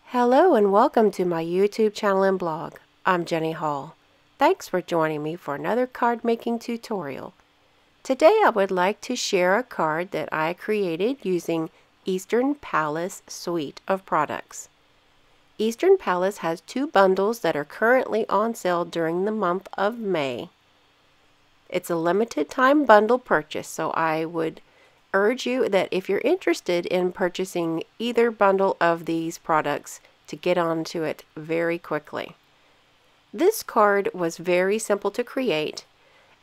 Hello and welcome to my YouTube channel and blog. I'm Jenny Hall. Thanks for joining me for another card making tutorial. Today I would like to share a card that I created using Eastern Palace suite of products. Eastern Palace has 2 bundles that are currently on sale during the month of May. It's a limited time bundle purchase, so I would urge you that if you're interested in purchasing either bundle of these products to get onto it very quickly. This card was very simple to create,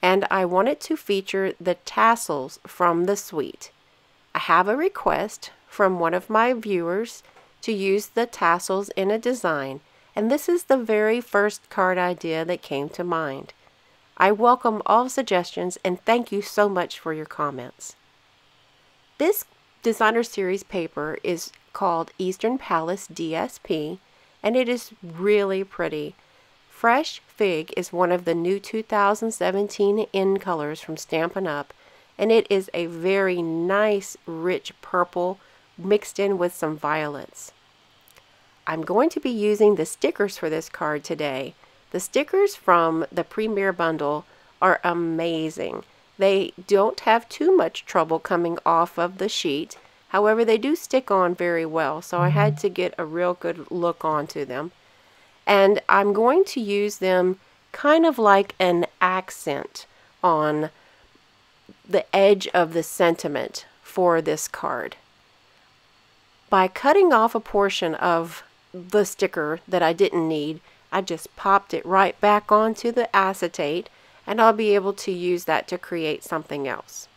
and I wanted to feature the tassels from the suite. I have a request from one of my viewers to use the tassels in a design, and this is the very first card idea that came to mind. I welcome all suggestions and thank you so much for your comments. This designer series paper is called Eastern Palace DSP, and it is really pretty. Fresh Fig is one of the new 2017 in colors from Stampin Up, and it is a very nice rich purple mixed in with some violets. I'm going to be using the stickers for this card today. The stickers from the Premier Bundle are amazing. They don't have too much trouble coming off of the sheet. However, they do stick on very well, so I had to get a real good look onto them. And I'm going to use them kind of like an accent on the edge of the sentiment for this card. By cutting off a portion of the sticker that I didn't need, I just popped it right back onto the acetate, and I'll be able to use that to create something else.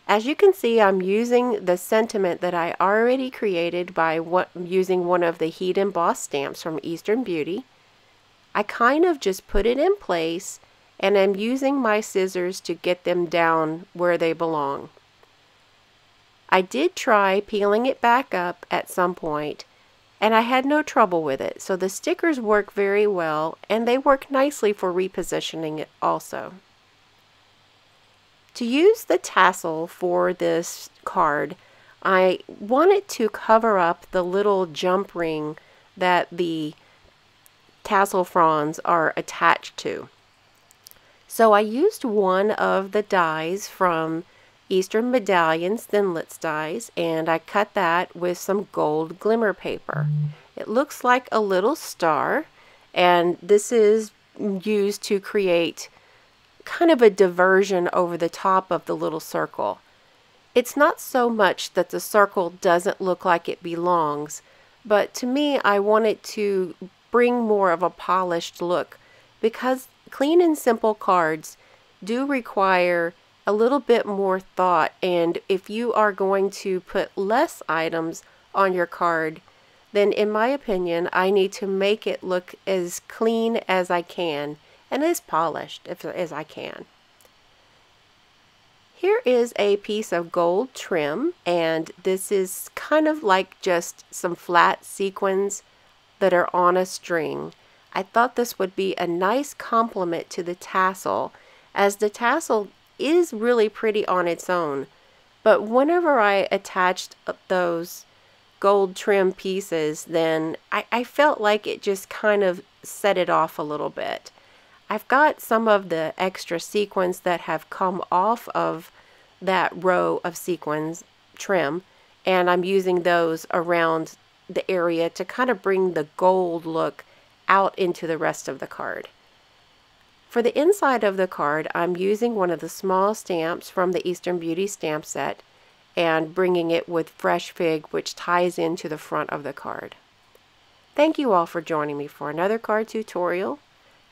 As you can see, I'm using the sentiment that I already created by using one of the heat embossed stamps from Eastern Beauty. I kind of just put it in place, and I'm using my scissors to get them down where they belong. I did try peeling it back up at some point, and I had no trouble with it, so the stickers work very well, and they work nicely for repositioning it also. To use the tassel for this card, I wanted to cover up the little jump ring that the tassel fronds are attached to. So I used one of the dies from Eastern Medallions Thinlits dies, and I cut that with some gold glimmer paper. It looks like a little star, and this is used to create kind of a diversion over the top of the little circle. It's not so much that the circle doesn't look like it belongs, but to me I wanted to bring more of a polished look, because clean and simple cards do require a little bit more thought, and if you are going to put less items on your card, then in my opinion I need to make it look as clean as I can and as polished as I can. Here is a piece of gold trim, and this is kind of like just some flat sequins that are on a string. I thought this would be a nice complement to the tassel, as the tassel is really pretty on its own, but whenever I attached those gold trim pieces, then I felt like it just kind of set it off a little bit. I've got some of the extra sequins that have come off of that row of sequins trim, and I'm using those around the area to kind of bring the gold look out into the rest of the card. For the inside of the card, I'm using one of the small stamps from the Eastern Beauty stamp set and bringing it with Fresh Fig, which ties into the front of the card. Thank you all for joining me for another card tutorial,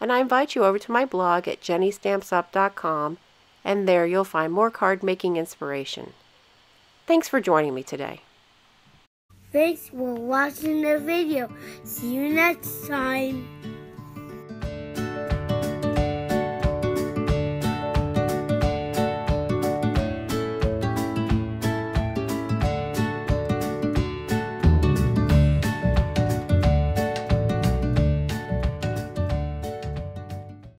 and I invite you over to my blog at jennystampsup.com, and there you'll find more card making inspiration. Thanks for joining me today. Thanks for watching the video. See you next time.